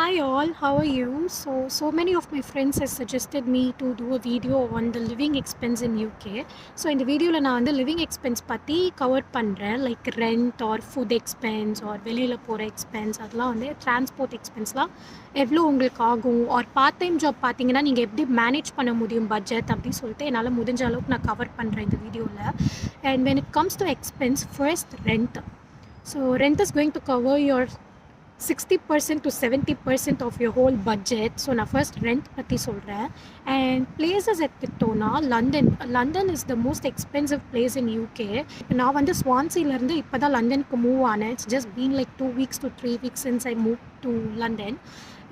Hi all, how are you? So many of my friends have suggested me to do a video on the living expense in UK. So இந்த வீடியோல நான் வந்து living expense பத்தி cover பண்றேன், like rent or food expense or வெளியில போற expense, அதெல்லாம் வந்து transport expenseலாம் எவ்வளோ உங்களுக்கு ஆகும், or part time job பார்த்தீங்கன்னா நீங்கள் எப்படி மேனேஜ் பண்ண முடியும் பட்ஜெட் அப்படின்னு சொல்லிட்டு என்னால் முடிஞ்ச அளவுக்கு நான் கவர் பண்ணுறேன் இந்த வீடியோவில். And when it comes to expense, first rent. So rent is going to cover your 60% to 70% of your whole budget. So நான் first rent பற்றி சொல்கிறேன். And places எடுத்துட்டோன்னா London is the most expensive place in UK. இப்போ நான் வந்து ஸ்வான்சிலேருந்து இப்போ தான் லண்டனுக்கு move ஆனேன். It's just been like 2 weeks to 3 weeks since I moved to London.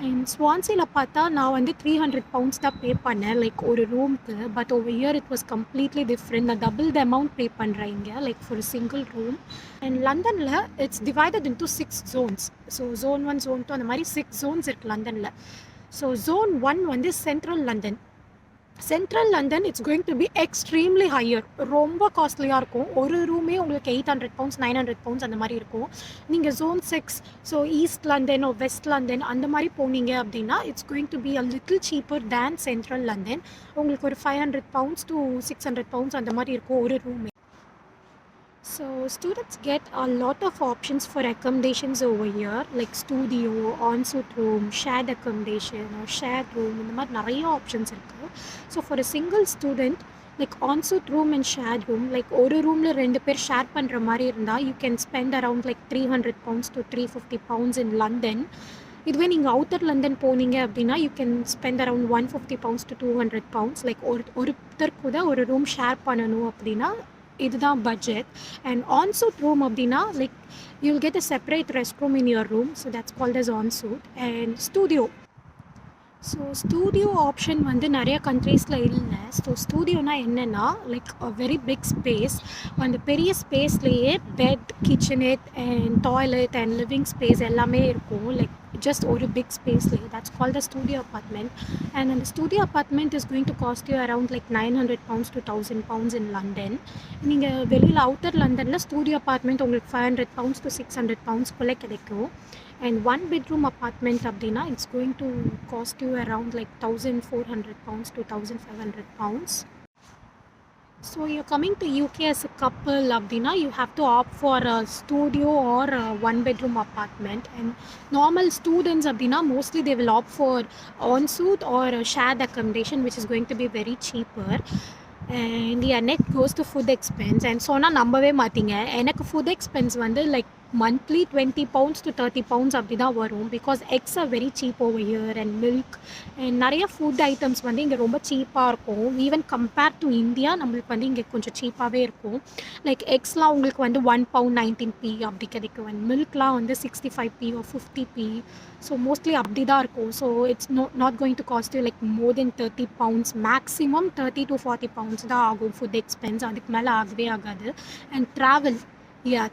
And ஸ்வான்சியில் பார்த்தா நான் வந்து £300 தான் பே பண்ணேன் லைக் ஒரு ரூம்க்கு. But over year it was completely different. நான் டபுள் த அமௌண்ட் பே பண்ணுறேன் இங்கே like for single room. And லண்டனில் it's divided into 6 zones. So zone 1 zone 2 அந்த மாதிரி 6 zones இருக்குது லண்டனில். ஸோ zone 1 வந்து central London. Central London it's going to B extremely higher. ரொம்ப காஸ்ட்லியாக இருக்கும். ஒரு ரூமே உங்களுக்கு £800 £900 அந்த மாதிரி இருக்கும். நீங்கள் zone 6, ஸோ ஈஸ்ட் லண்டன் ஓ வெஸ்ட் லண்டன் அந்த மாதிரி போனீங்க அப்படின்னா it's going to be a little cheaper than central London. உங்களுக்கு ஒரு £500 to £600 அந்த மாதிரி இருக்கும் ஒரு ரூமே. So students get a lot of options for accommodations over here, like studio, ensuite room, shared accommodation or shared room. இந்த மாதிரி நிறைய ஆப்ஷன்ஸ் இருக்குது. So for a single student like ensuite room and shared room, like ஒரு ரூமில் 2 பேர் share பண்ணுற மாதிரி இருந்தால் you can spend around like £300 to £350 in London. இதுவே நீங்கள் அவுட்டர் லண்டன் போனீங்க அப்படின்னா you can spend around £150 to £200. Like ஒருத்தர் கூட ஒரு ரூம் ஷேர் பண்ணணும் அப்படின்னா இதுதான் பட்ஜெட். அண்ட் ensuite ரூம் அப்படின்னா like you will get a separate rest room in your room. So that's called as ensuite. And studio. So studio option வந்து நிறைய கண்ட்ரீஸில் இல்லை. ஸோ ஸ்டூடியோனா என்னென்னா like a very big space. அந்த பெரிய ஸ்பேஸ்லேயே bed, kitchenette and toilet and living space எல்லாமே இருக்கும். லைக் just ஒரு பிக் ஸ்பேஸ்லேயே. that's called the studio apartment. and the studio apartment is going to cost you around like £900 to £1,000 in London. நீங்கள் வெளியில் outer லண்டனில் ஸ்டூடியோ அப்பார்ட்மெண்ட் உங்களுக்கு £500 to £600 குள்ளே கிடைக்கும். and 1 bedroom apartment அப்படின்னா it's going to cost you around like £1,400 to £1,500. So you're coming to UK as a couple அப்படின்னா you have to opt for a studio or a 1 bedroom apartment. and normal students அப்படின்னா mostly they will opt for ensuite or a shared accommodation, which is going to be very cheaper. and yeah, next goes to food expense. and சொன்னால் நம்பவே மாட்டீங்க, எனக்கு food expense வந்து like monthly £20 to £30 அப்படி தான் வரும். Because eggs are very cheap over here and milk and நிறைய food items வந்து இங்கே ரொம்ப சீப்பாக இருக்கும். ஈவன் கம்பேர் டு இந்தியா நம்மளுக்கு வந்து இங்கே கொஞ்சம் சீப்பாகவே இருக்கும். லைக் எக்ஸ்லாம் உங்களுக்கு வந்து £1 19p அப்படி கிடைக்கும். அண்ட் மில்க்லாம் வந்து 65p or 50p. So mostly அப்படி தான் இருக்கும். So it's not going to cost you like more then £30. Maximum £30 to £40 தான் ஆகும் ஃபுட் எக்ஸ்பென்ஸ். அதுக்கு மேலே ஆகவே ஆகாது. And travel,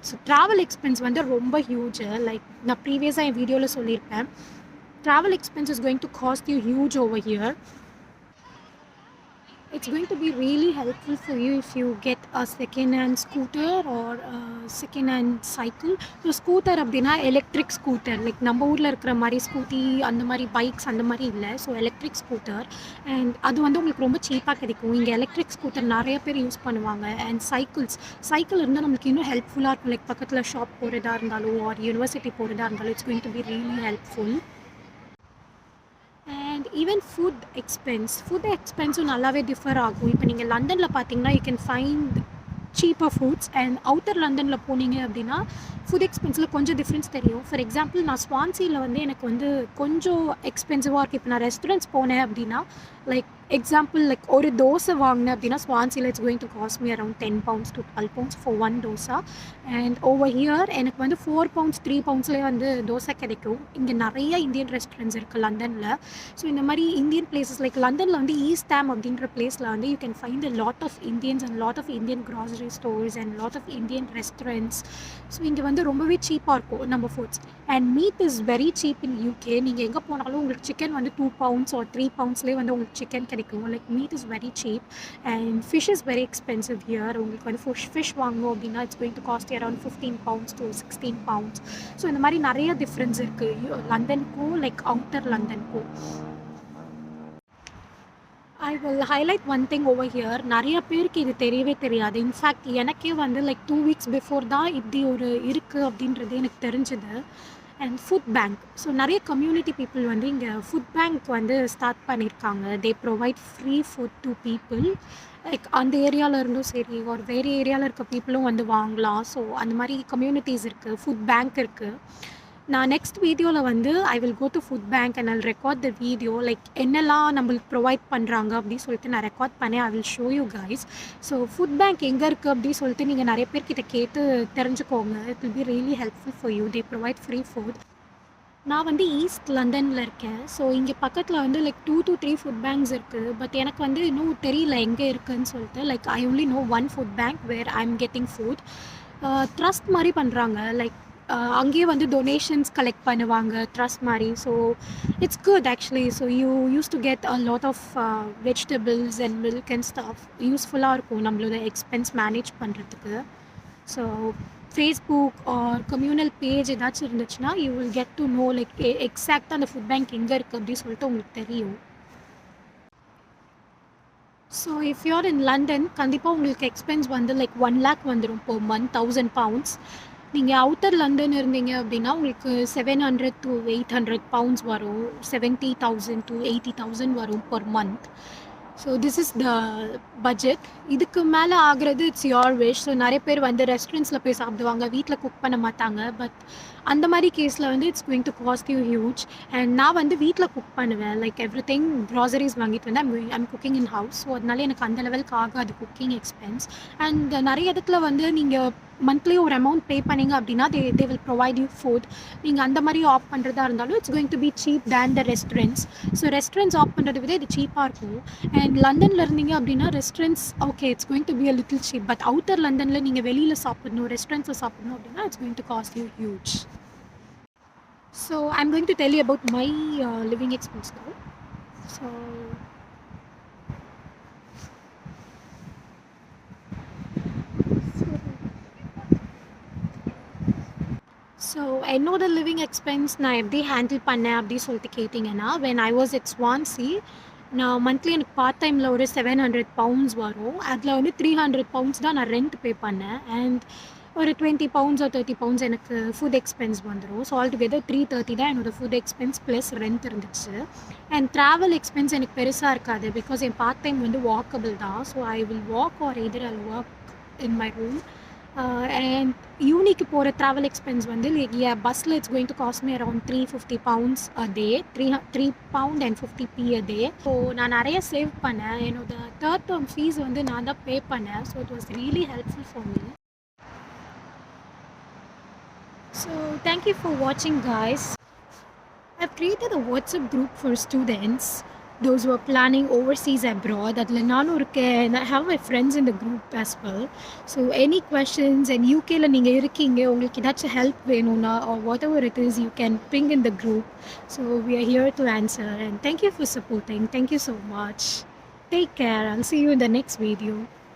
so travel expense வந்து ரொம்ப ஹியூஜ். லைக் நான் ப்ரீவியஸாக என் வீடியோவில் சொல்லியிருப்பேன், travel expense is going to cost you huge over here. It's going to be really helpful for you if you get a second-hand scooter or a second-hand cycle. So scooter அப்படின்னா electric scooter, like நம்ம ஊரில் இருக்கிற மாதிரி scooty அந்த மாதிரி bikes அந்த மாதிரி இல்லை. So electric scooter. அண்ட் அது வந்து உங்களுக்கு ரொம்ப சீப்பாக கிடைக்கும். இங்கே எலக்ட்ரிக் ஸ்கூட்டர் நிறைய பேர் யூஸ் பண்ணுவாங்க. அண்ட் சைக்கிள் இருந்தால் நம்மளுக்கு இன்னும் ஹெல்ப்ஃபுல்லாக இருக்கும். லைக் பக்கத்தில் ஷாப் போகிறதா இருந்தாலும் ஆர் யூனிவர்சிட்டி போகிறதா இருந்தாலும் it's going to be really helpful. And even food எக்ஸ்பென்ஸும் நல்லாவே டிஃபர் ஆகும். இப்போ நீங்கள் லண்டனில் பார்த்தீங்கன்னா you can find cheaper foods. And outer லண்டனில் போனீங்க அப்படின்னா ஃபுட் எக்ஸ்பென்ஸில் கொஞ்சம் டிஃப்ரென்ஸ் தெரியும். ஃபார் எக்ஸாம்பிள் நான் ஸ்வான்சியில் வந்து எனக்கு வந்து கொஞ்சம் எக்ஸ்பென்சிவாக இருக்குது. இப்போ நான் ரெஸ்டாரண்ட்ஸ் போனேன் அப்படின்னா லைக் எக்ஸாம்பிள் லைக் ஒரு தோசை வாங்கினேன் அப்படின்னா ஸ்வான்சியில் it's going to cost me around £10 to £12 for 1 dosa. And over here எனக்கு வந்து £4 £3 வந்து தோசை கிடைக்கும். இங்கே நிறைய இந்தியன் ரெஸ்டாரண்ட்ஸ் இருக்குது லண்டனில். ஸோ இந்த மாதிரி இந்தியன் பிளேசஸ் லைக் லண்டனில் வந்து ஈஸ்ட் ஹாம் அப்படின்ற பிளேஸில் வந்து you can find a lot of Indians and lot of Indian grocery stores and lot of Indian restaurants. So இங்கே வந்து ரொம்பவே சீப்பாக இருக்கும் நம்ம foods. And meat is very cheap in UK. நீங்கள் எங்கே போனாலும் உங்களுக்கு சிக்கன் வந்து £2 or £3 வந்து உங்களுக்கு சிக்கன் கிடைக்கும். Like meat is very cheap and fish is very expensive here. உங்களுக்கு வந்து ஃபிஷ் வாங்கணும் அப்படின்னா it's going to cost around 15 pounds to 16 pounds. So இந்த மாதிரி நிறைய டிஃப்ரென்ஸ் இருக்குது லண்டனுக்கும் லைக் அவுட்டர் லண்டனுக்கும். I will highlight one thing over here. நிறைய பேருக்கு இது தெரியவே தெரியாது. இன்ஃபேக்ட் எனக்கே வந்து லைக் 2 weeks பிஃபோர் தான் இப்படி ஒரு இருக்குது அப்படின்றது எனக்கு தெரிஞ்சுது. அண்ட் ஃபுட் பேங்க், ஸோ நிறைய கம்யூனிட்டி பீப்புள் வந்து இங்கே ஃபுட் பேங்க் வந்து ஸ்டார்ட் பண்ணியிருக்காங்க. தே provide free food to people. Like அந்த ஏரியாவில் இருந்தும் சரி ஒரு வேறு ஏரியாவில் இருக்க பீப்புளும் வந்து வாங்கலாம். ஸோ அந்த மாதிரி கம்யூனிட்டிஸ் இருக்குது, ஃபுட் பேங்க் இருக்குது. நான் நெக்ஸ்ட் வீடியோவில் வந்து I will go to food bank and I record the video. Like என்னெல்லாம் நம்மளுக்கு ப்ரொவைட் பண்ணுறாங்க அப்படின்னு சொல்லிட்டு நான் ரெக்கார்ட் பண்ணேன். I will show you guys. So food bank எங்கே இருக்குது அப்படின்னு சொல்லிட்டு நீங்கள் நிறைய பேர்கிட்ட கேட்டு தெரிஞ்சுக்கோங்க. It will be really helpful for you. They provide free food. நான் வந்து ஈஸ்ட் லண்டனில் இருக்கேன். ஸோ இங்கே பக்கத்தில் வந்து லைக் 2 to 3 ஃபுட் பேங்க்ஸ் இருக்குது. பட் எனக்கு வந்து இன்னும் தெரியல எங்கே இருக்குதுன்னு சொல்லிட்டு. Like I only know one food bank where I am getting food. Trust மாதிரி பண்ணுறாங்க. லைக் அங்கேயே வந்து டொனேஷன்ஸ் கலெக்ட் பண்ணுவாங்க ட்ரஸ்ட் மாதிரி. So it's good actually. So you use to get a lot of vegetables and milk and stuff. யூஸ்ஃபுல்லாக இருக்கும் நம்மளோட expense manage பண்ணுறதுக்கு. So Facebook or communal page ஏதாச்சும் இருந்துச்சுன்னா you will get to know like எக்ஸாக்டாக அந்த food bank எங்கே இருக்குது அப்படின்னு சொல்லிட்டு உங்களுக்கு தெரியும். So if you're in London கண்டிப்பாக உங்களுக்கு எக்ஸ்பென்ஸ் வந்து லைக் 1 lakh வந்துடும் per month, 1000 pounds. நீங்கள் அவுட்டர் லண்டன் இருந்தீங்க அப்படின்னா உங்களுக்கு 700 to 800 pounds வரும். 70,000 to 80,000 வரும் per month. So this is the budget. இதுக்கு மேலே ஆகிறது இட்ஸ் யோர் விஷ். ஸோ நிறைய பேர் வந்து ரெஸ்டாரண்ட்ஸில் போய் சாப்பிடுவாங்க, வீட்டில் குக் பண்ண மாட்டாங்க. பட் அந்த மாதிரி கேஸில் வந்து it's going to cost you huge. And நான் வந்து வீட்டில் குக் பண்ணுவேன். லைக் எவ்ரி திங் க்ராசரிஸ் வாங்கிட்டு வந்து I'm cooking in house. So அதனால எனக்கு அந்த லெவலுக்கு ஆகாது குக்கிங் எக்ஸ்பென்ஸ். அண்ட் நிறைய இடத்துல வந்து நீங்கள் மந்த்லி ஒரு அமௌண்ட் பே பண்ணிங்க அப்படின்னா they will provide you food. நீங்கள் அந்த மாதிரி ஆப் பண்ணுறதா இருந்தாலும் it's going to be cheap than the restaurants. So restaurants ஆப் பண்ணுறதை விட இது சீப்பாக இருக்கும். அண்ட் லண்டனில் இருந்தீங்க அப்படின்னா restaurants okay it's going to be a little cheap. But outer லண்டனில் நீங்கள் வெளியில் சாப்பிடணும், ரெஸ்டாரண்ட்ஸில் சாப்பிடணும் அப்படின்னா it's going to cost you huge. So I'm going to tell you about my living expense now. So என்னோட லிவிங் எக்ஸ்பென்ஸ் நான் எப்படி ஹேண்டில் பண்ணேன் அப்படின்னு சொல்லிட்டு கேட்டிங்கன்னா, when I was at Swansea நான் மந்த்லி எனக்கு பார்ட் டைமில் ஒரு 700 pounds வரும். அதில் வந்து 300 pounds தான் நான் ரெண்ட் பே பண்ணேன். அண்ட் ஒரு 20 pounds or 30 pounds எனக்கு ஃபுட் எக்ஸ்பென்ஸ் வந்துடும். ஸோ ஆல் டுகெதர் 330 தான் என்னோடய ஃபுட் எக்ஸ்பென்ஸ் ப்ளஸ் ரெண்ட் இருந்துச்சு. அண்ட் ட்ராவல் எக்ஸ்பென்ஸ் எனக்கு பெருசாக இருக்காது பிகாஸ் என் பார்ட் டைம் வந்து வாக்கபிள் தான். So I will walk or either I will walk in my room. And யூனிக்கு போகிற ட்ராவல் எக்ஸ்பென்ஸ் வந்து பஸ்ஸில் it's going to cost me around 350 pounds a day, 3 pound and 50p a day. So நான் நிறைய save பண்ணேன். என்னோட third term fees வந்து நான் தான் பே பண்ணேன். So it was really helpful for me. So thank you for watching guys. I've created a WhatsApp group for students, those who are planning overseas abroad. Adla nanu irukken and I have my friends in the group as well. So any questions and UK la neenga irukkinga ungalku edacha help venuna or whatever it is you can ping in the group. So we are here to answer and thank you for supporting. Thank you so much. Take care. I'll see you in the next video.